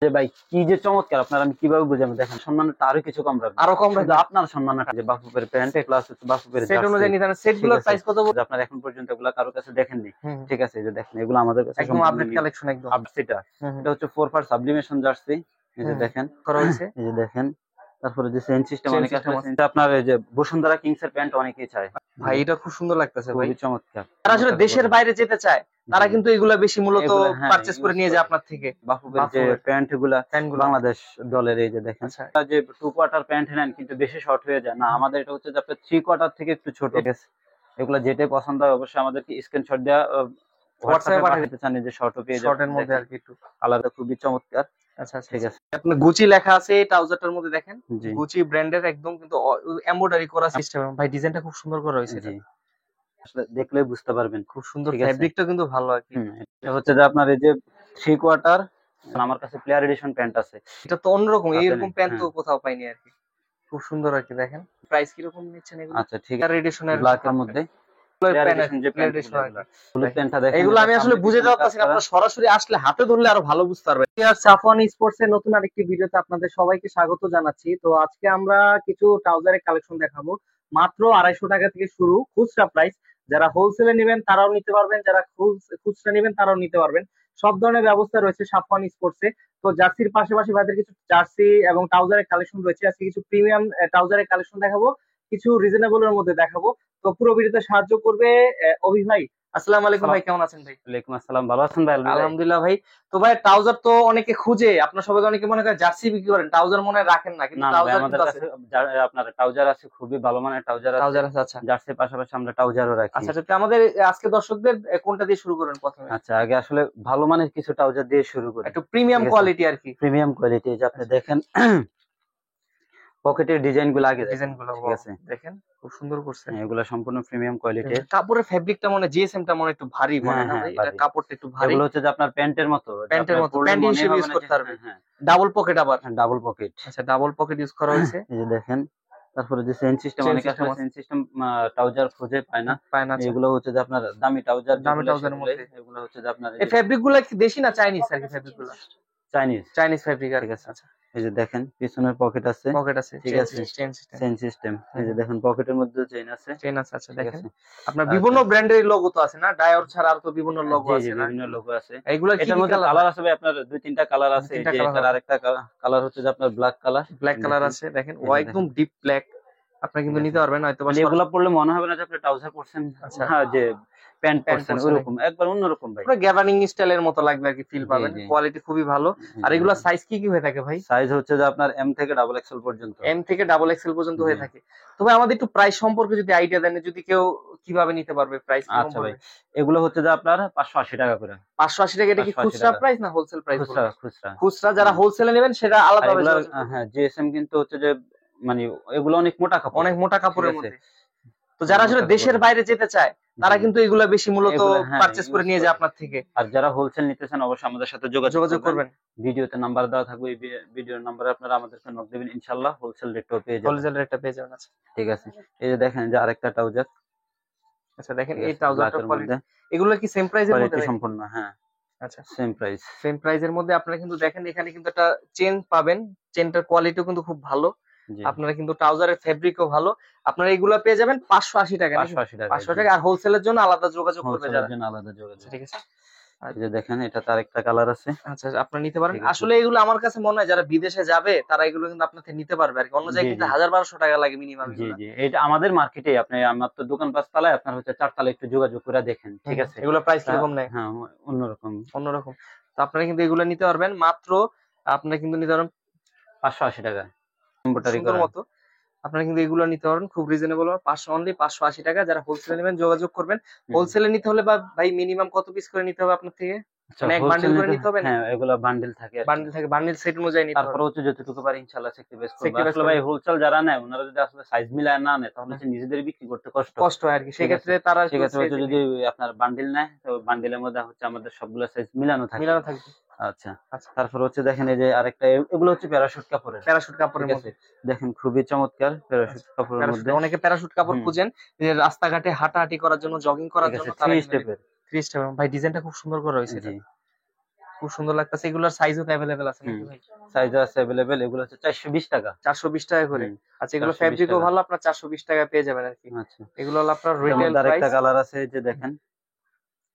যে ভাই কি যে চমৎকার, আপনার আমি কিভাবে বুঝাবো, দেখেন সম্মানটা আরো কিছু কম রাখবেন, আরো কম রাখবেন। আপনার সম্মানটা যে বাফুফের প্যান্ট প্লাস হচ্ছে বাফুফের সেট অনুযায়ী নিতে হবে। সেট গুলোর প্রাইস কত বলছেন? আপনার এখন পর্যন্ত এগুলা কারো কাছে দেখেননি, হুম। ঠিক আছে? এই যে দেখেন এগুলো আমাদের কাছে একদম আপডেট কালেকশন, একদম আপডেট। এটা হচ্ছে 4 পার্ট সাবলিমেশন জার্সি, এই যে দেখেন করা হয়েছে। এই যে দেখেন, তারপরে যে চেইন সিস্টেম অনেক আছে, আপনার এই যে বসুন্ধরা কিংস এর প্যান্ট অনেকেই চায় ভাই, এটা খুব সুন্দর লাগতেছে ভাই, খুবই চমৎকার। যারা আসলে দেশের বাইরে যেতে চায় তারা কিন্তু এগুলা বেশি মূলত পারচেজ করে নিয়ে যায় আপনার থেকে। বাফুফের যে প্যান্ট গুলা বাংলাদেশ দলের, এই যে দেখেন যে 2 কোয়ার্টার প্যান্ট নেন কিন্তু বেশি শর্ট হয়ে যায় না, আমাদের এটা হচ্ছে যে আপনার 3 কোয়ার্টার থেকে একটু ছোট গেছে। এগুলা যেটাই পছন্দ হয় অবশ্যই আমাদেরকে স্ক্রিনশট দেওয়া হোয়াটসঅ্যাপে পাঠাতে চান, যে শর্টও পেয়ে যাবেন, শর্টের মধ্যে আর কি একটু কালারটা খুবই চমৎকার। আচ্ছা ঠিক আছে, আপনার গুচি লেখা আছে এই ট্রাউজারটার মধ্যে, দেখেন গুচি ব্র্যান্ডের একদম কিন্তু এমব্রয়ডারি করা সিস্টেম। ভাই ডিজাইনটা খুব সুন্দর করা হয়েছে, জি আসলে দেখলেই বুঝতে পারবেন, খুব সুন্দর, ফ্যাব্রিকটা কিন্তু ভালো আর কি। এটা হচ্ছে যে আপনার এই যে 3 কোয়ার্টার, আমার কাছে প্লেয়ার এডিশন প্যান্ট আছে, এটা তো অন্যরকম, এইরকম প্যান্ট তো কোথাও পাইনি আর কি, খুব সুন্দর আর কি। দেখেন প্রাইস কি রকম নিচ্ছেন এগুলো? আচ্ছা ঠিক আছে, এডিশনের ব্ল্যাক এর মধ্যে এগুলো আমি আসলে বুঝে দেওয়া পাচ্ছি না, আপনারা সরাসরি আসলে হাতে ধরলে আরো ভালো বুঝতে পারবেন। সাফওয়ান স্পোর্টস এর নতুন আরেকটি ভিডিওতে আপনাদের সবাইকে স্বাগত জানাচ্ছি। তো আজকে আমরা কিছু ট্রাউজারের কালেকশন দেখাবো, মাত্র 250 টাকা থেকে শুরু খুচরা প্রাইস। যারা হোলসেলে নেবেন তারাও নিতে পারবেন, যারা খুচরা নেবেন তারাও নিতে পারবেন, সব ধরনের ব্যবস্থা রয়েছে সাফওয়ান স্পোর্টস এ। তো জার্সির পাশাপাশি ভাইদের কিছু জার্সি এবং ট্রাউজারের কালেকশন রয়েছে, আজকে কিছু প্রিমিয়াম ট্রাউজারের কালেকশন দেখাবো, কিছু রিজনেবল এর মধ্যে দেখাবো। তো পুরো ভিডিওতে সাহায্য করবে অভি ভাই। আসসালামু আলাইকুম ভাই, কেমন আছেন ভাই? ওয়ালাইকুম আসসালাম, ভালো আছেন ভাই? আলহামদুলিল্লাহ ভাই। তো ভাই ট্রাউজার তো অনেকে খুঁজে, আপনার সবাই অনেকে মনে করে জার্সি বিক্রি করেন, ট্রাউজার মনে হয় রাখেন না, কিন্তু ট্রাউজার আমাদের কাছে আপনার ট্রাউজার আছে, খুবই ভালো মানের ট্রাউজার আছে। আচ্ছা, জার্সির পাশাপাশি আমরা ট্রাউজারও রাখি। আচ্ছা, আমাদের আজকে দর্শকদের কোনটা দিয়ে শুরু করেন প্রথমে? আচ্ছা, আগে আসলে ভালো মানের কিছু ট্রাউজার দিয়ে শুরু করি, একটু প্রিমিয়াম কোয়ালিটি আর কি। প্রিমিয়াম কোয়ালিটি, যে আপনি দেখেন পকেটের ডিজাইন গুলো, আগে ডিজাইনগুলো ঠিক আছে, দেখেন খুব সুন্দর করছে। এগুলো সম্পূর্ণ প্রিমিয়াম কোয়ালিটির। কাপড়ের ফেব্রিকটা মনে জিএসএম টা মনে একটু ভারী মনে না ভাই? এটা কাপড়টা একটু ভারী। এগুলো হচ্ছে যে আপনার প্যান্টের মতো, প্যান্ট হিসেবে ইউজ করতে পারবেন। ডাবল পকেট, আবার ডাবল পকেট। আচ্ছা, ডাবল পকেট ইউজ করা হয়েছে। এই যে দেখেন, তারপরে যে চেইন সিস্টেম, অনেক আছে চেইন সিস্টেম ট্রাউজার খুঁজে পায় না, এগুলো হচ্ছে যে আপনার দামি ট্রাউজারের মধ্যে। এগুলো হচ্ছে যে আপনার এই ফেব্রিক গুলো কি দেশি না চাইনিজ আর কি? ফেব্রিক গুলো চাইনিজ ফেব্রিক আর কি। আচ্ছা, এই যে দেখেন পিছনের পকেট আছে, ঠিক আছে, চেইন সিস্টেম। এই যে দেখেন পকেটের মধ্যে চেইন আছে। আচ্ছা দেখেন, আপনার বিভিন্ন ব্র্যান্ডের লোগো তো আছে না, ডায়োর ছাড়া আর তো বিভিন্ন লোগো আছে না? বিভিন্ন লোগো আছে। এগুলো এটার মধ্যে কালার আছে ভাই, আপনার 2-3টা কালার আছে। এই যে এটার আরেকটা কালার হচ্ছে যে আপনার ব্ল্যাক কালার আছে, দেখেন ও একদম ডিপ ব্ল্যাক। আপনি কিন্তু নিতে পারবেন হয়তো, এগুলো পরলে মনে হবে না যে আপনি ট্রাউজার পরছেন, যে প্যান্ট পরছেন, ওরকম একবার অন্যরকম ভাই, পুরো গ্যাবার্নিং স্টাইলের মতো লাগবে আর কি, ফিল পাবেন। কোয়ালিটি খুবই ভালো। আর এগুলা সাইজ কি কি হয়ে থাকে ভাই? সাইজ হচ্ছে যে আপনার এম থেকে ডাবল এক্সেল পর্যন্ত, পর্যন্ত হয়ে থাকে। তবে আমাদের একটু প্রাইস সম্পর্কে যদি আইডিয়া দেন, যদি কেউ কিভাবে নিতে পারবে প্রাইস? আচ্ছা ভাই, এগুলো হচ্ছে যে আপনার 580 টাকা করে। 580 টাকা। এটা কি খুচরা প্রাইস না হোলসেল প্রাইস? খুচরা। যারা হোলসেলে নেবেন সেটা আলাদা হবে। হ্যাঁ, জিএসএম কিন্তু হচ্ছে যে মানে এগুলো অনেক মোটা কাপড়ের মধ্যে। তো যারা আসলে দেশের বাইরে যেতে চায় তারা কিন্তু এগুলা বেশি মূলত পারচেজ করে নিয়ে যায় আপনার থেকে। আর যারা হোলসেল নিতে চান অবশ্যই আমাদের সাথে যোগাযোগ করবেন। ভিডিওতে নাম্বার দেওয়া থাকবে, এই ভিডিওর নাম্বারে আপনারা আমাদেরকে নক দিবেন, ইনশাআল্লাহ হোলসেল রেটও পেয়ে যাবেন। ঠিক আছে, এই যে দেখেন যে আরেকটা ট্রাউজার। আচ্ছা দেখেন এই ট্রাউজারটার কোয়ালিটি, এগুলো কি সেম প্রাইসের মধ্যে? সম্পূর্ণ, হ্যাঁ। আচ্ছা, সেম প্রাইসের মধ্যে আপনারা কিন্তু দেখেন এখানে কিন্তু একটা চেন পাবেন, চেনটার কোয়ালিটিও কিন্তু খুব ভালো। আপনারা কিন্তু ট্রাউজারের ফেব্রিকও ভালো। আপনারা এগুলা পেয়ে যাবেন 580 টাকা। 580 টাকা। আর হোলসেলের জন্য আলাদা যোগাযোগ করবে যারা, ঠিক আছে। এই যে দেখেন এটা তার একটা কালার আছে। আচ্ছা, আপনারা নিতে পারেন। আসলে এগুলো আমার কাছে মনে হয় যারা বিদেশে যাবে তারা এগুলো কিন্তু আপনার থেকে নিতে পারবে আর কি। অন্য জায়গায় কিন্তু 1000-1200 টাকা লাগে মিনিমাম। জি জি, এটা আমাদের মার্কেটে, আপনি আমার তো দোকান 5 তলায়, আপনার হচ্ছে 4 তলায় একটু যোগাযোগ করে দেখেন, ঠিক আছে। এগুলো প্রাইস কিরকম নেয়? হ্যাঁ, অন্যরকম। তো আপনারা কিন্তু এগুলো নিতে পারবেন মাত্র, আপনারা কিন্তু নিতে পারবেন 580 টাকা এমব্রয়ডারি করার মতো। আপনারা কিন্তু এগুলো নিতে পারেন খুব রিজনেবল, 580 টাকা। যারা হোলসেলে নেবেন যোগাযোগ করবেন। হোলসেলে নিতে হলে বা ভাই মিনিমাম কত পিস করে নিতে হবে আপনার থেকে? মানে এক বান্ডেল করে নিতে হবে না? হ্যাঁ, এগুলো বান্ডেল থাকে, বান্ডেল সেট অনুযায়ী নিতে হবে। তারপর হচ্ছে যতটুকু পারি ইনশাআল্লাহ সেক্রিফাইস করব। আসলে ভাই হোলসেল যারা নেয় ওনারা যদি আসলে সাইজ মিলায় না নেয় তাহলে হচ্ছে নিজেদের বিক্রি করতে কষ্ট হয় আর কি। সেক্ষেত্রে যদি আপনার বান্ডেল নেয় তো বান্ডেলের মধ্যে হচ্ছে আমাদের সবগুলো সাইজ মিলানো থাকে। আচ্ছা, তারপর হচ্ছে দেখেন এই যে আরেকটা, এগুলো হচ্ছে প্যারাশুট কাপড়ের মধ্যে। দেখেন খুবই চমৎকার প্যারাশুট কাপড়ের মধ্যে। অনেকে প্যারাশুট কাপড় খুঁজেন যে রাস্তাঘাটে হাঁটাহাঁটি করার জন্য, জগিং করার জন্য। 3 স্টেপের ভাই ডিজাইনটা খুব সুন্দর করা হয়েছে। খুব সুন্দর লাগতেছে। এগুলোর সাইজও अवेलेबल আছে নাকি ভাই? সাইজ আছে अवेलेबल। এগুলো হচ্ছে 420 টাকা। 420 টাকা করে। আচ্ছা, এগুলো 420 ফেব্রিকও টাকা। ভালো, আপনার 420 টাকায় পেয়ে যাবেন আরকি। আচ্ছা, এগুলো হলো আপনার এটার রিটেল মধ্যে আরেকটা প্রাইস। কালার আছে, এই যে দেখেন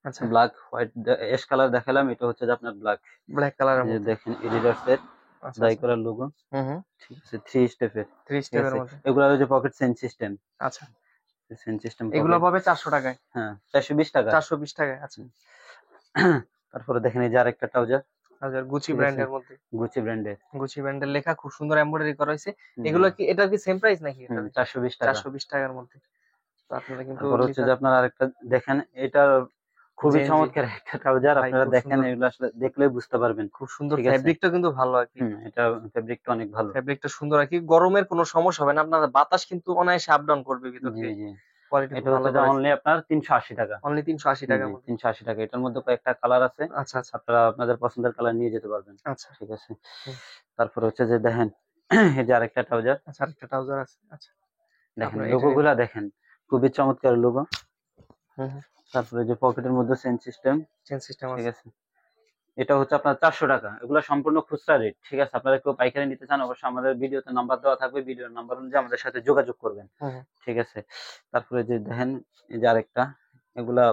আচ্ছা, ব্ল্যাক হোয়াইট অ্যাশ কালার দেখালাম, এটা হচ্ছে যে আপনার ব্ল্যাক। ব্ল্যাক কালারের এই যে মধ্যে। দেখেন এডিডাস এর আচ্ছা, ডাই আচ্ছা। করা লোগো, হুম, হুম। ঠিক আছে, 3 স্টেপের। 3 ঠিক স্টেপের আছে, মধ্যে। এগুলো হচ্ছে পকেট চেইন সিস্টেম। আচ্ছা, চেইন সিস্টেম এগুলো পকেট। পাবে 400 টাকায়। হ্যাঁ, 420 টাকা। 420 টাকায়। আচ্ছা। তারপরে দেখেন এই যে আরেকটা ট্রাউজার, আচ্ছা, গুচি ঠিক আছে, ব্র্যান্ডের মধ্যে। গুচি ব্র্যান্ডের। গুচি ব্র্যান্ডের লেখা, খুব সুন্দর এমব্রয়ডারি করা হয়েছে। জি, এগুলো কি, এটা কি সেম প্রাইস নাকি এটা? 420 টাকা। 420 টাকার মধ্যে। তো আপনারা কিন্তু তারপর হচ্ছে নিতে যে আপনার আরেকটা দেখেন, এটা খুবই জেনজি চমৎকার একটা ট্রাউজার। ভাই, আপনারা খুব দেখেন, সুন্দর। এগুলো আসলে দেখলেই বুঝতে পারবেন। খুব সুন্দর, ঠিক আছে, ফেব্রিকটা কিন্তু ভালো আরকি। এটা ফেব্রিকটা অনেক ভালো। ফেব্রিকটা সুন্দর আরকি। গরমের কোনো সমস্যা হবে না। আপনার বাতাস কিন্তু অনায়াসে আপ ডাউন করবে ভিতর জি, দিয়ে। জি। কোয়ালিটি এটা খুব ভালো হচ্ছে যে করেছে। অনলি আপনার 380 টাকা। অনলি 380 টাকার জি, মধ্যে। 380 টাকা। এটার মধ্যে কয়েকটা কালার আছে। আচ্ছা, আচ্ছা, আপনারা আপনাদের পছন্দের কালার নিয়ে যেতে পারবেন। আচ্ছা। ঠিক আছে। হুম। তারপরে হচ্ছে যে দেখেন এই যে আরেকটা ট্রাউজার, আচ্ছা, আরেকটা ট্রাউজার আছে। আচ্ছা, দেখেন আপনারা এটা লোগো নিন। গুলা দেখেন, খুবই চমৎকার লোগো। হুম, হুম। তারপরে যে পকেটের মধ্যে চেইন সিস্টেম, চেন সিস্টেম ঠিক আছে। আছে। এটা হচ্ছে আপনার 400 টাকা। এগুলো সম্পূর্ণ খুচরা রেট। ঠিক আছে, আপনারা কেউ পাইকারি নিতে চান অবশ্যই আমাদের ভিডিওতে নাম্বার দেওয়া থাকবে, ভিডিওর নাম্বার অনুযায়ী আমাদের সাথে যোগাযোগ করবেন। হুম, হুম। ঠিক আছে। তারপরে যে দেখেন এই যে আরেকটা, এগুলা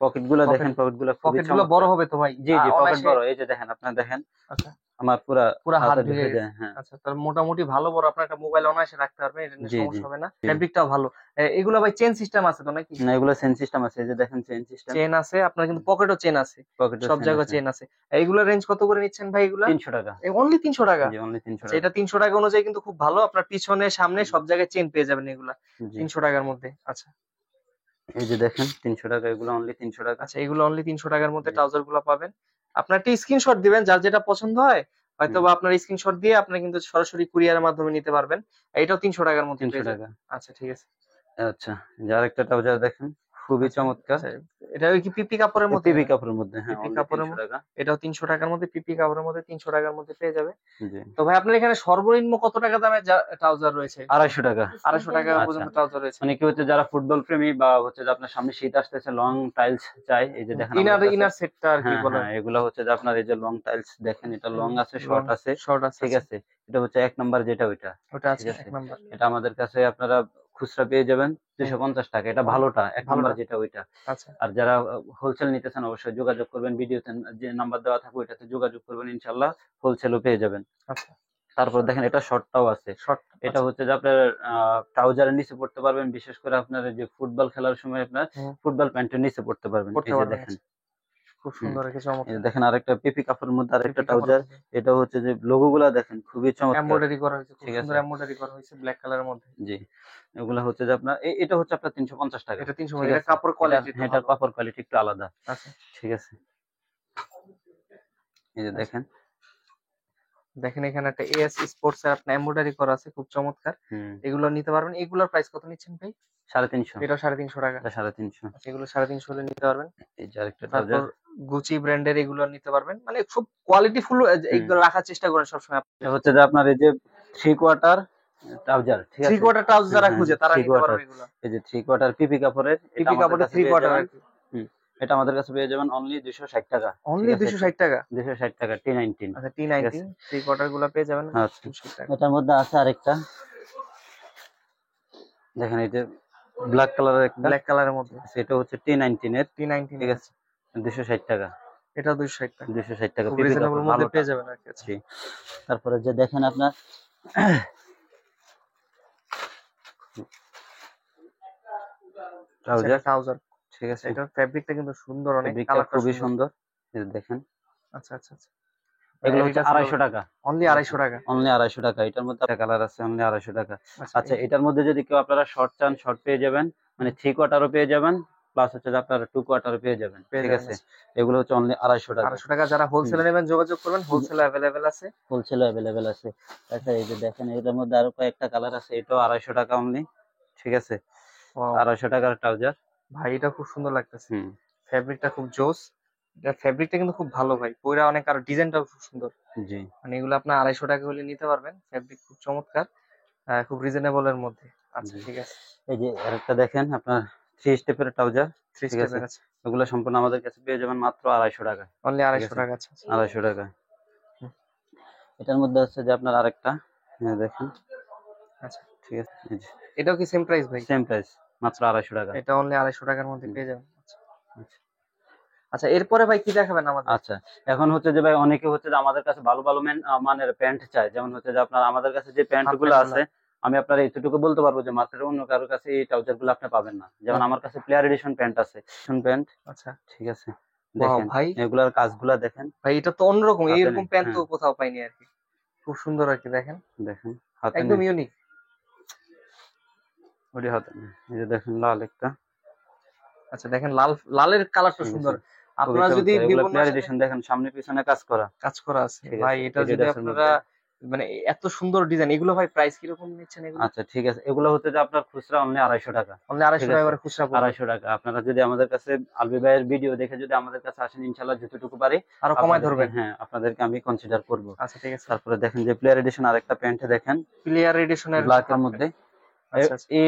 পকেট গুলা পকেট দেখেন, পকেট গুলা খুবই পকেট গুলো বড় চমৎকার। হবে তো ভাই? জি, জি, পকেট অনায়াসে। বড়। এই যে দেখেন, আপনারা দেখেন আচ্ছা, আমার পুরা পুরা হাত হাতে ঢুকে ঢুকে গেছে। যায়। হ্যাঁ, আচ্ছা, তাহলে মোটামুটি ভালো বড়, আপনার একটা মোবাইল অনায়াসে রাখতে পারবেন, এটা নিয়ে জি, জি, সমস্যা হবে না। জি। ফেব্রিকটাও ভালো। এগুলো ভাই চেন সিস্টেম আছে তো নাকি? না, এগুলো চেইন সিস্টেম আছে। এই যে দেখেন চেইন সিস্টেম, চেন আছে, আপনার কিন্তু পকেটও চেন আছে। পকেটেও সব চেইন জায়গায় আছে। চেন আছে। এইগুলোর রেঞ্জ কত করে নিচ্ছেন ভাই এগুলা? 300 টাকা। অনলি 300 টাকা। জি, অনলি 300 আচ্ছা, টাকা। এটা 300 টাকা অনুযায়ী কিন্তু খুব ভালো। আপনার পিছনে সামনে সব জায়গায় চেন পেয়ে যাবেন এগুলা। জি, 300 টাকার মধ্যে। আচ্ছা। এই যে দেখেন 300 টাকা, এগুলো অনলি 300 টাকা। আচ্ছা, এগুলো অনলি 300 টাকার মধ্যে জি, ট্রাউজার গুলো পাবেন। আপনার একটা স্ক্রিনশট দিবেন, যার যেটা পছন্দ হয়। হুম, হয়তোবা আপনার স্ক্রিনশট দিয়ে আপনি কিন্তু সরাসরি কুরিয়ারের মাধ্যমে নিতে পারবেন। এটাও 300 টাকার মধ্যে 300 পেয়ে যাবেন। টাকা। আচ্ছা, ঠিক আছে। আচ্ছা, যে আরেকটা ট্রাউজার দেখেন, খুবই আচ্ছা, চমৎকার। আচ্ছা। এটা ওই কি পিপি কাপড়ের মধ্যে? পিবি কাপড়ের মধ্যে, হ্যাঁ, পিপি অনলি কাপড়ের 300 মধ্যে। টাকা। এটাও 300 টাকার মধ্যে, পিপি কাপড়ের মধ্যে 300 টাকার মধ্যে পেয়ে যাবে। জি, তো ভাই, আপনার এখানে সর্বনিম্ন কত টাকা দামের ট্রাউজার রয়েছে? 250 টাকা। 250 টাকা আচ্ছা, পর্যন্ত ট্রাউজার রয়েছে। মানে কি হচ্ছে, যারা ফুটবল প্রেমী বা হচ্ছে যে আপনার সামনে শীত আসতেছে, লং টাইলস চাই, এই যে দেখেন ইনার আমাদের কাছে। ইনার সেটটা আরকি হ্যাঁ, বলা হ্যাঁ, হয়। এগুলা হচ্ছে যে আপনার এই যে লং টাইলস দেখেন, এটা লং আছে, লং শর্ট আছে। শর্ট আছে। ঠিক আচ্ছা, আছে। এটা হচ্ছে 1 নাম্বার যেটা ওইটা। ওটা ঠিক আছে আছে। 1 নাম্বার। এটা আমাদের কাছে আপনারা খুচরা পেয়ে যাবেন হুম, 250 টাকা। এটা ভালোটা, 1 নাম্বার ভালোটা। যেটা ওইটা। আচ্ছা, আর যারা হোলসেল নিতে চান অবশ্যই যোগাযোগ করবেন। ভিডিওতে যে নাম্বার দেওয়া থাকবে ওইটাতে যোগাযোগ করবেন, ইনশাআল্লাহ হোলসেলও পেয়ে যাবেন। আচ্ছা। তারপর দেখেন এটা শর্টটাও আছে। শর্ট। এটা আচ্ছা। হচ্ছে যে আপনার ট্রাউজারের নিচে পড়তে পারবেন। বিশেষ করে আপনার এই যে ফুটবল খেলার সময় আপনার হুম, ফুটবল প্যান্টের নিচে পড়তে পারবেন। করতে এই যে পারবেন। দেখেন। আচ্ছা, খুব হুম। সুন্দর রেখে এই যে চমৎকার। দেখেন আরেকটা পিপি কাপড়ের মধ্যে আরেকটা পিপি কাপড়ের ট্রাউজার। মধ্যে এটা হচ্ছে যে লোগো গুলা দেখেন, খুবই চমৎকার। এমব্রয়ডারি করা হয়েছে, খুব ঠিক সুন্দর আছে? এমব্রয়ডারি করা হয়েছে ব্ল্যাক কালারের মধ্যে। জি। এগুলা হচ্ছে যে আপনার এটা হচ্ছে আপনার 350 টাকা। এটা 300 ঠিক এটা আছে? কাপড় এটা, কোয়ালিটি একটু হ্যাঁ, এটার ভালো। কাপড় কোয়ালিটি একটু আলাদা। আচ্ছা, ঠিক আছে? এই যে আচ্ছা। দেখেন। দেখেন এখানে একটা এএস স্পোর্টস এর আপনার এমব্রয়ডারি করা আছে, খুব চমৎকার। হুম। এগুলো নিতে পারবেন। এগুলোর প্রাইস কত নিচ্ছেন ভাই? 350। এটাও 350 টাকা। এটা 350। আচ্ছা, এগুলো 350 হলে নিতে পারবেন। এই যে আরেকটা তারপর ট্রাউজার। গুচি ব্র্যান্ডের এগুলো নিতে পারবেন। মানে খুব কোয়ালিটি ফুল হুম। এগুলো রাখার চেষ্টা করেন সবসময় এটা আপনাদের হচ্ছে কাছে। যে আপনার এই যে 3 কোয়ার্টার ট্রাউজার। ঠিক 3 আছে? কোয়ার্টার ট্রাউজার হ্যাঁ, যারা হ্যাঁ, খুঁজে তারা 3 নিতে কোয়ার্টার। পারবে এগুলো। এই যে 3 কোয়ার্টার পিপি কাপড়ের, এটা পিপি আমাদের কাপড়ের কাছে 3 পেয়ে কোয়ার্টার যাবেন। আরকি। হুম। এটা আমাদের কাছে পেয়ে যাবেন অনলি 260 টাকা। ঠিক অনলি আছে? 260 টাকা। 260 টাকা T19। আচ্ছা, ঠিক T19 আছে? 3 কোয়ার্টার গুলা পেয়ে যাবেন আচ্ছা। 260 টাকা। এটার মধ্যে আছে আরেকটা। দেখেন এই যে ব্ল্যাক কালারের একটা। ব্ল্যাক কালারের ঠিক মধ্যে আছে? এটা হচ্ছে T19 এর। T19 ঠিক এর। আছে? 260 টাকা। এটাও 260 টাকা। 260 টাকা খুব পিপি রিজনেবল কাপড় মধ্যে ভালোটা। পেয়ে যাবেন আরকি। আচ্ছা, জি। তারপরে যে দেখেন আপনার আচ্ছা, এটা ট্রাউজার। ট্রাউজার। ঠিক আচ্ছা, আছে? এটার ফেব্রিকটা কিন্তু সুন্দর অনেক, ফেব্রিকটা কালারটা খুবই সুন্দর। সুন্দর। এই যে দেখেন। আচ্ছা, আচ্ছা, আচ্ছা। এগুলো হচ্ছে অ্যাডিডাস গুলো 250 টাকা। অনলি ঠিক আছে? 250 টাকা। অনলি 250 টাকা। এটার মধ্যে একটা কালার আছে, অনলি 250 টাকা। আচ্ছা, আচ্ছা, এটার মধ্যে যদি কেউ আপনারা শর্ট চান, শর্ট পেয়ে যাবেন। মানে 3 কোয়ার্টারও পেয়ে যাবেন। প্লাস হচ্ছে যে আপনারা 2 কোয়ার্টারও পেয়ে যাবেন। পেয়ে ঠিক যাবেন। আছে? আচ্ছা, এগুলো হচ্ছে অনলি 250 টাকা। 250 টাকা। যারা হুম। হোলসেলে নেবেন যোগাযোগ করবেন, হোলসেলে अवेलेबल আছে। হোলসেলও এভেলেবেল আছে। আচ্ছা, এই যে দেখেন এটার মধ্যে আরো কয়েকটা কালার আছে। এটাও 250 টাকা অনলি। ঠিক আছে? ওয়াও! 250 টাকার ট্রাউজার। ভাই, এটা খুব সুন্দর লাগতেছে। হুম। ফেব্রিকটা খুব জোস। এটার ফেব্রিকটা কিন্তু খুব ভালো ভাই। পইড়া অনেক, আর ডিজাইনটাও খুব সুন্দর। জি, মানে এগুলো আপনার 250 টাকা হলে নিতে পারবেন। ফেব্রিক খুব চমৎকার। খুব রিজনেবল এর মধ্যে। আচ্ছা, জি। ঠিক আছে। এই যে আরেকটা দেখেন আপনার 3 স্টেপের ট্রাউজার। 3 ঠিক আছে? স্টেপের আছে। এগুলো সম্পূর্ণ আমাদের কাছে পেয়ে যাবেন মাত্র 250 টাকা। অনলি 250 টাকা। আচ্ছা 250 টাকা। এটার মধ্যে হচ্ছে যে আপনার আরেকটা দেখেন। আচ্ছা ঠিক আছে, এটাও কি সেম প্রাইস ভাই? সেম প্রাইস, মাত্র 250 টাকা। এটা অনলি 250 টাকার মধ্যে পেয়ে যাবেন। আচ্ছা এরপরে ভাই কি দেখাবেন আমাদের? আচ্ছা এখন হচ্ছে যে ভাই অনেকে হচ্ছে যে আমাদের কাছে ভালো ভালো মানের প্যান্ট চায়, যেমন হচ্ছে যে আপনার আমাদের কাছে যে প্যান্ট গুলো আছে আমি আপনার এইটুকু বলতে পারবো যে মার্কেটের অন্য কারোর কাছে এই ট্রাউজার গুলো আপনি পাবেন না। যেমন আমার কাছে প্লেয়ার এডিশন প্যান্ট আছে, প্যান্ট। আচ্ছা ঠিক আছে, দেখেন ভাই এগুলার কাজগুলা দেখেন ভাই, এটা তো অন্যরকম, এইরকম প্যান্ট তো কোথাও পাইনি আর কি, খুব সুন্দর আর কি। দেখেন দেখেন একদম ইউনিক। ওটি হাতে এই যে দেখেন লাল একটা। আচ্ছা দেখেন লালের কালারটা সুন্দর। আপনারা যদি প্লেয়ার এডিশন দেখেন, সামনে পিছনে কাজ করা আছে ভাই। এটা যদি আপনারা মানে এত সুন্দর ডিজাইন, এগুলো ভাই প্রাইস কি রকম নিচ্ছেন এগুলো? আচ্ছা ঠিক আছে, এগুলো হচ্ছে যে আপনার খুচরা অনলি 250 টাকা। অনলি 250 টাকা করে খুচরা, 250 টাকা। আপনারা যদি আমাদের কাছে আলবি ভাইয়ের ভিডিও দেখে যদি আমাদের কাছে আসেন, ইনশাআল্লাহ যতটুকু পারি আরো কমায় ধরবেন। হ্যাঁ, আপনাদেরকে আমি কনসিডার করব। আচ্ছা ঠিক আছে। তারপরে দেখেন যে প্লেয়ার এডিশন আরেকটা প্যান্ট দেখেন, প্লেয়ার এডিশনের ব্ল্যাক এর মধ্যে।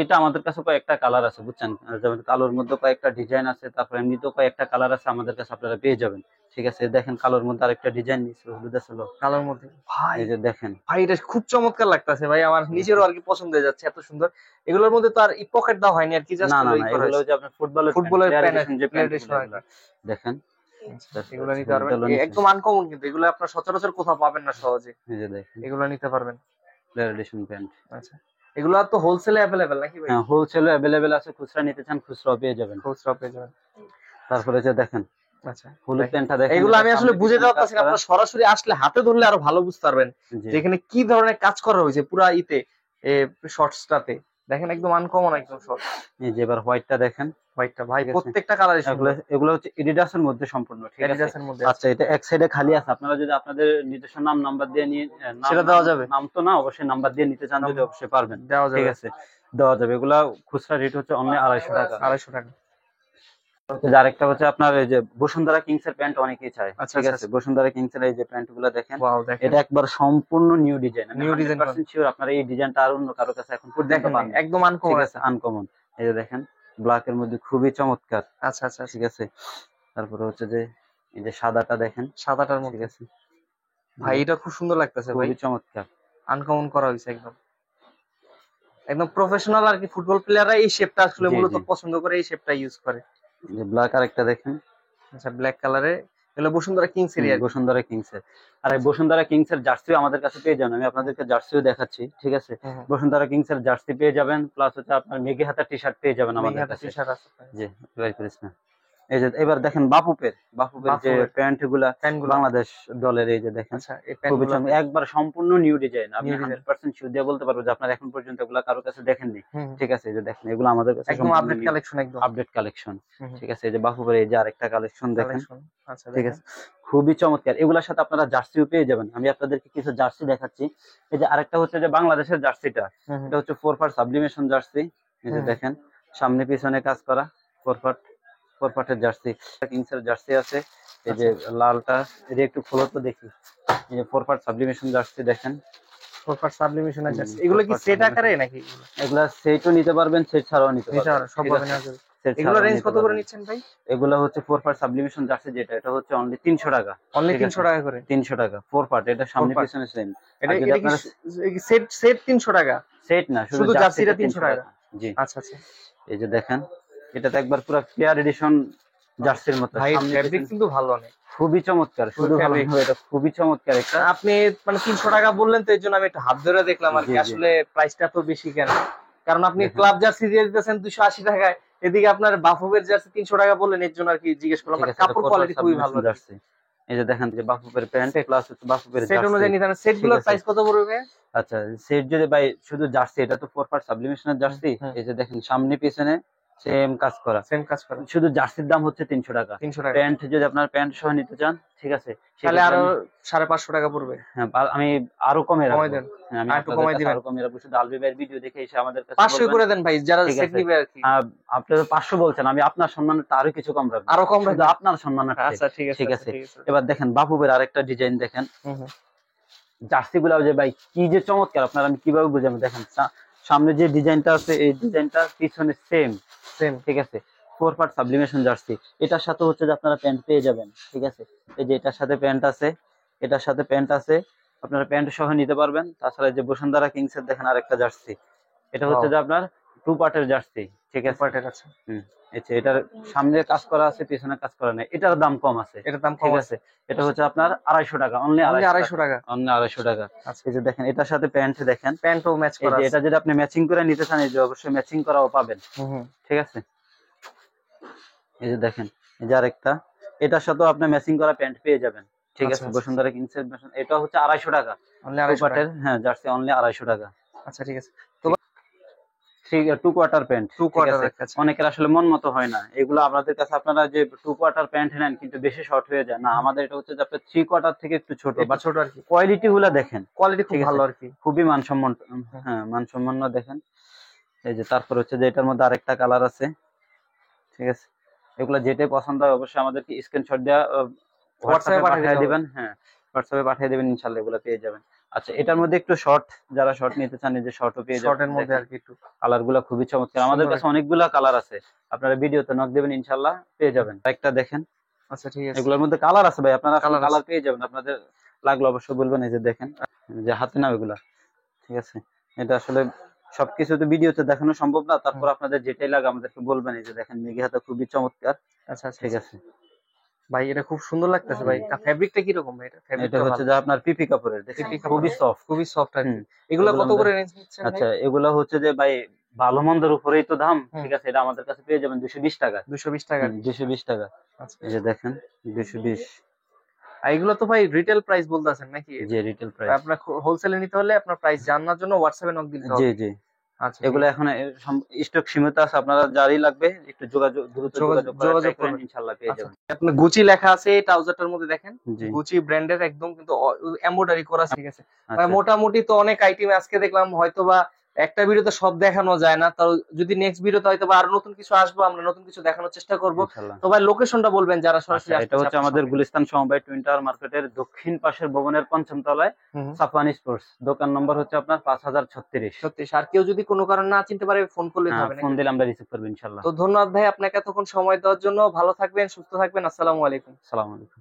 এটা আমাদের কাছে কয়েকটা কালার আছে বুঝছেন, যেমন কালোর মধ্যে কয়েকটা ডিজাইন আছে, তারপর এমনিতেও কয়েকটা কালার আছে আমাদের কাছে, আপনারা পেয়ে যাবেন। ঠিক আছে, দেখেন কালোর মধ্যে আরেকটা ডিজাইন নিছে, হলুদ আছে কালোর মধ্যে ভাই। এই যে দেখেন ভাই, এটা খুব চমৎকার লাগতেছে ভাই, আমার নিজেরও আর কি পছন্দ হয়ে যাচ্ছে, এত সুন্দর। এগুলোর মধ্যে তো আর পকেট দেওয়া হয়নি আর কি, জাস্ট না এগুলো যে আপনার ফুটবলের প্যান্ট যে প্যান্ট দেখেন, এগুলো নিতে পারবেন একদম আনকমন, কিন্তু এগুলো আপনার সচরাচর কোথাও পাবেন না সহজে। এই যে দেখেন এগুলো নিতে পারবেন, প্লেয়ার এডিশন প্যান্ট। আচ্ছা এগুলো তো হোলসেলে अवेलेबल নাকি ভাই? হ্যাঁ, হোলসেলে अवेलेबल আছে, খুচরা নিতে চান খুচরা পেয়ে যাবেন। তারপরে যে দেখেন আচ্ছা হলুদ প্যান্টটা দেখেন, এগুলো আমি আসলে বুঝতে পারতাছি না, আপনারা সরাসরি আসলে হাতে ধরলে আরো ভালো বুঝতে পারবেন যে এখানে কি ধরনের কাজ করা হয়েছে পুরা শর্টসটাতে। দেখেন একদম আনকমন একদম শর্ট। এই যে এবার হোয়াইটটা দেখেন, হোয়াইটটা ভাই প্রত্যেকটা কালারই সুন্দর। এগুলো হচ্ছে এডিডাস এর মধ্যে সম্পূর্ণ। ঠিক আছে, এডিডাস এর মধ্যে। আচ্ছা এটা এক সাইডে খালি আছে, আপনারা যদি আপনাদের নিজস্ব নাম নাম্বার দিয়ে নিয়ে সেটা দেওয়া যাবে। নাম তো না, অবশ্যই নাম্বার দিয়ে নিতে চান যদি অবশ্যই পারবেন, ঠিক আছে দেওয়া যাবে। এগুলা খুচরা রেট হচ্ছে অনলি 250 টাকা। 250 টাকা। আরেকটা হচ্ছে আপনার এই যে বসুন্ধরা কিংস এর প্যান্ট অনেকেই চায়। ঠিক আছে, বসুন্ধরা কিংস এর এই যে প্যান্ট গুলো দেখেন, এটা একবার সম্পূর্ণ new design. New design 100% sure আপনারা এই ডিজাইনটা আর অন্য কারো কাছে এখন পর্যন্ত পাবেন না, একদম আনকমন আছে, আনকমন। এই যে দেখেন ব্ল্যাক এর মধ্যে খুবই চমৎকার। আচ্ছা আচ্ছা ঠিক আছে, তারপরে হচ্ছে যে এই যে সাদাটা দেখেন, সাদাটার মধ্যে। ঠিক আছে ভাই এটা খুব সুন্দর লাগতেছে ভাই, খুবই চমৎকার, আনকমন করা হয়েছে একদম, একদম প্রফেশনাল আর কি। ফুটবল প্লেয়াররা এই শেপটা আসলে মূলত পছন্দ করে, এই শেপটা ইউজ করে। যে ব্ল্যাক আরেকটা দেখেন, আচ্ছা ব্ল্যাক কালারে, এগুলো বসুন্ধরা কিংস এর, বসুন্ধরা কিংস এর। আর এই বসুন্ধরা কিংস এর জার্সিও আমাদের কাছে পেয়ে যাবেন, আমি আপনাদেরকে জার্সিও দেখাচ্ছি। ঠিক আছে, বসুন্ধরা কিংস এর জার্সি পেয়ে যাবেন, প্লাস হচ্ছে আপনার মেঘে হাতা টি শার্ট পেয়ে যাবেন আমাদের কাছে। জি ওয়াই করিস না। এই যে এবার দেখেন বাপুপের যে প্যান্ট গুলা বাংলাদেশ দলের, এই যে দেখেন একবার সম্পূর্ণ নিউ ডিজাইন। আমি 100% শিওর দিয়ে বলতে পারবো যে আপনারা এখন পর্যন্ত এগুলা কারোর কাছে দেখেননি। ঠিক আছে, এই যে দেখেন এগুলো আমাদের কাছে একদম আপডেট কালেকশন, একদম আপডেট কালেকশন। ঠিক আছে, এই যে বাপুপের এই যে আরেকটা কালেকশন দেখেন, আচ্ছা ঠিক আছে খুবই চমৎকার। এগুলোর সাথে আপনারা জার্সিও পেয়ে যাবেন, আমি আপনাদেরকে কিছু জার্সি দেখাচ্ছি। এই যে আরেকটা হচ্ছে যে বাংলাদেশের জার্সিটা, এটা হচ্ছে 4 পার্ট সাবলিমেশন জার্সি। এই যে দেখেন সামনে পিছনে কাজ করা 4 পার্টের জার্সি। কিংস এর জার্সি আছে, এই যে লালটা, এটা একটু খোলো তো দেখি। এই যে 4 পার্ট সাবলিমেশন জার্সি দেখেন, 4 পার্ট সাবলিমেশন জার্সি। এগুলো কি সেট আকারে নাকি? এগুলা সেটও নিতে পারবেন, সেট ছাড়াও নিতে পারবেন, সব ভাবে না যাবে। এগুলো রেঞ্জ কত করে নিচ্ছেন ভাই? এগুলো হচ্ছে 4 পার্ট সাবলিমেশন জার্সি, যেটা এটা হচ্ছে অনলি 300 টাকা। অনলি 300 টাকা করে? 300 টাকা 4 পার্ট, এটা সামনে পিছনে সেম। এটা কি সেট 300 টাকা? সেট না, শুধু জার্সিটা 300 টাকা। জি আচ্ছা আচ্ছা, এই যে দেখেন এটাতে একবার পুরো প্লেয়ার এডিশন জার্সির মতো। ভাই ফেব্রিক কিন্তু ভালো অনেক, খুবই চমৎকার, শুধু ভালো না, এটা খুবই চমৎকার একটা। আপনি মানে 300 টাকা বললেন তো, এর জন্য আমি একটু হাত ধরে দেখলাম আর কি, আসলে প্রাইসটা তো বেশি কেন? কারণ আপনি ক্লাব জার্সি দিয়ে দিতেছেন 280 টাকায়, এদিকে আপনার বাফুবের জার্সি 300 টাকা বললেন, এর জন্য আর কি জিজ্ঞেস করলাম। কাপড় কোয়ালিটি খুবই ভালো জার্সি। এই যে দেখেন যে বাফুবের প্যান্ট প্লাস হচ্ছে বাফুবের সেট অনুযায়ী নিতেন। সেটগুলোর প্রাইস কত পড়বে? আচ্ছা সেট যদি ভাই শুধু জার্সি, এটা তো 4 পার্ট সাবলিমেশনের জার্সি। এই যে দেখেন সামনে পিছনে সেম কাজ করা, শুধু জার্সির দাম হচ্ছে 300 টাকা। প্যান্ট যদি আপনার প্যান্ট সহ নিতে চান, ঠিক আছে, তাহলে আরো 550 টাকা পড়বে। হ্যাঁ, আমি আরো কমে রাখবো, আমি একটু কমাই দিবেন, আরো কমে রাখবো। শুধু আলবি ভাইয়ের ভিডিও দেখে এসে আমাদের কাছে 500 করে দেন ভাই, যারা সেট নিবে আর কি। আপনি তো 500 বলছেন, আমি আপনার সম্মানটা আরো কিছু কম রাখবো, আরো কম রাখবো আপনার সম্মানটা। আচ্ছা ঠিক আছে, এবার দেখেন বাপুবের আরেকটা ডিজাইন দেখেন, জার্সি গুলা যে ভাই কি যে চমৎকার, আপনার আমি কিভাবে বুঝাবো। দেখেন সামনে যে ডিজাইনটা আছে, এই ডিজাইনটা পিছনে সেম, ঠিক আছে, 4 পার্ট সাবলিমেশন জার্সি। এটার সাথে হচ্ছে যে আপনারা প্যান্ট পেয়ে যাবেন, ঠিক আছে। এই যে এটার সাথে প্যান্ট আছে, এটার সাথে প্যান্ট আছে, আপনারা প্যান্ট সহ নিতে পারবেন। তাছাড়া যে বসুন্ধরা কিংস এর দেখেন আরেকটা জার্সি, এটা হচ্ছে যে আপনার 2 পার্টের জার্সি, ঠিক আছে। পার্টের আছে। আচ্ছা, এটার সামনে কাজ করা আছে, পিছনে কাজ করা নেই, এটার দাম কম আছে, এটার দাম কম ঠিক আছে। এটা হচ্ছে আপনার 250 টাকা, অনলি 250 টাকা, অনলি 250 টাকা। এই যে দেখেন এটার সাথে প্যান্ট দেখেন, প্যান্টও ম্যাচ এই করা যে আছে। এটা যদি আপনি ম্যাচিং করে নিতে চান, এই যে অবশ্যই ম্যাচিং করাও পাবেন, ঠিক আছে। এই যে দেখেন এই যে আরেকটা, এটার সাথেও আপনি ম্যাচিং করা প্যান্ট পেয়ে যাবেন, ঠিক আছে। বসুন্ধরা কিংস এর এটা হচ্ছে 250 টাকা, অনলি 250 টাকা। হ্যাঁ জার্সি অনলি 250 টাকা। আচ্ছা ঠিক আছে। তো 2 কোয়ার্টার প্যান্ট, 2 কোয়ার্টার আছে। অনেকের আসলে মন মতো হয় না এগুলো আপনাদের কাছে, আপনারা যে 2 কোয়ার্টার প্যান্ট নেন কিন্তু বেশি শর্ট হয়ে যায় না, আমাদের এটা হচ্ছে যে আপনার 3 কোয়ার্টার থেকে একটু ছোট বা ছোট আর কি। কোয়ালিটি গুলা দেখেন, কোয়ালিটি খুব ভালো আর কি, খুবই মানসম্পন্ন, হ্যাঁ মানসম্পন্ন দেখেন। এই যে তারপর হচ্ছে যে এটার মধ্যে আরেকটা কালার আছে, ঠিক আছে। এগুলো যেটাই পছন্দ হয় অবশ্যই আমাদেরকে স্ক্রিনশট দেওয়া হোয়াটসঅ্যাপে পাঠিয়ে দিবেন, হ্যাঁ হোয়াটসঅ্যাপে পাঠিয়ে দিবেন, ইনশাআল্লাহ এগুলো পেয়ে যাবেন। আচ্ছা, এটার মধ্যে একটু শর্ট, যারা শর্ট নিতে চান এই যে শর্টও পেয়ে যাবেন, শর্টের মধ্যে আর কি একটু কালার গুলা খুবই চমৎকার, আমাদের কাছে অনেকগুলা কালার আছে, আপনারা ভিডিওতে নক দিবেন ইনশাআল্লাহ পেয়ে যাবেন। একটা দেখেন, আচ্ছা ঠিক আছে, এগুলোর মধ্যে কালার আছে ভাই, আপনারা কালার পেয়ে যাবেন, আপনাদের লাগলো অবশ্যই বলবেন। এই যে দেখেন যে হাতে না এগুলা, ঠিক আছে। এটা আসলে সবকিছু তো ভিডিওতে দেখানো সম্ভব না, তারপর আপনাদের যেটাই লাগে আমাদেরকে বলবেন। এই যে দেখেন মেঘি হাতে খুবই চমৎকার, আচ্ছা ঠিক আছে ভাই। এটা খুব সুন্দর লাগতেছে ভাই। ফেব্রিকটা কি রকম ভাই? এটা হচ্ছে যে আপনার পিপি কাপড়ের, খুবই সফট, খুবই সফট আর কি। এগুলা কত করে রেঞ্জ নিচ্ছেন ভাই? আচ্ছা, এগুলা হচ্ছে যে ভাই ভালো মন্দের উপরেই তো দাম, ঠিক আছে। এটা আমাদের কাছে পেয়ে যাবেন 220 টাকা, 220 টাকা, 220 টাকা। আচ্ছা এই যে দেখেন 220। আর এগুলো তো ভাই রিটেল প্রাইস বলতেছেন নাকি? জি রিটেল প্রাইস, আপনার হোলসেলে নিতে হলে আপনার প্রাইস জানার জন্য হোয়াটসঅ্যাপে নক দিতে হবে। জি জি। আচ্ছা, এগুলো এখন স্টক সীমিত আছে, আপনারা যারই লাগবে একটু দ্রুত যোগাযোগ করুন, ইনশাআল্লাহ পেয়ে যাবেন। আপনার গুচি লেখা আছে এই ট্রাউজারটার মধ্যে, দেখেন গুচি ব্র্যান্ডের একদম কিন্তু এমব্রয়ডারি করা, ঠিক আছে। মোটামুটি তো অনেক আইটেম আজকে দেখলাম, হয়তোবা একটা ভিডিওতে সব দেখানো যায় না, তো যদি নেক্সট ভিডিওতে হয়তোবা আরো নতুন কিছু আসবো, আমরা নতুন কিছু দেখানোর চেষ্টা করব। তো ভাই লোকেশনটা বলবেন যারা সরাসরি আসতে চায়। এটা হচ্ছে আমাদের গুলিস্তান সমবায় টুইন টাওয়ার মার্কেটের দক্ষিণ পাশের ভবনের ৫ম তলায়, সাফওয়ান স্পোর্টস, দোকান নম্বর হচ্ছে আপনার 5036। আর কেউ যদি কোনো কারণে না চিনতে পারে ফোন করলে হবে, ফোন দিলে আমরা রিসিভ করব ইনশাআল্লাহ। তো ধন্যবাদ ভাই আপনাকে এতক্ষণ সময় দেওয়ার জন্য। ভালো থাকবেন, সুস্থ থাকবেন। আসসালামু আলাইকুম। আসসালামু আলাইকুম।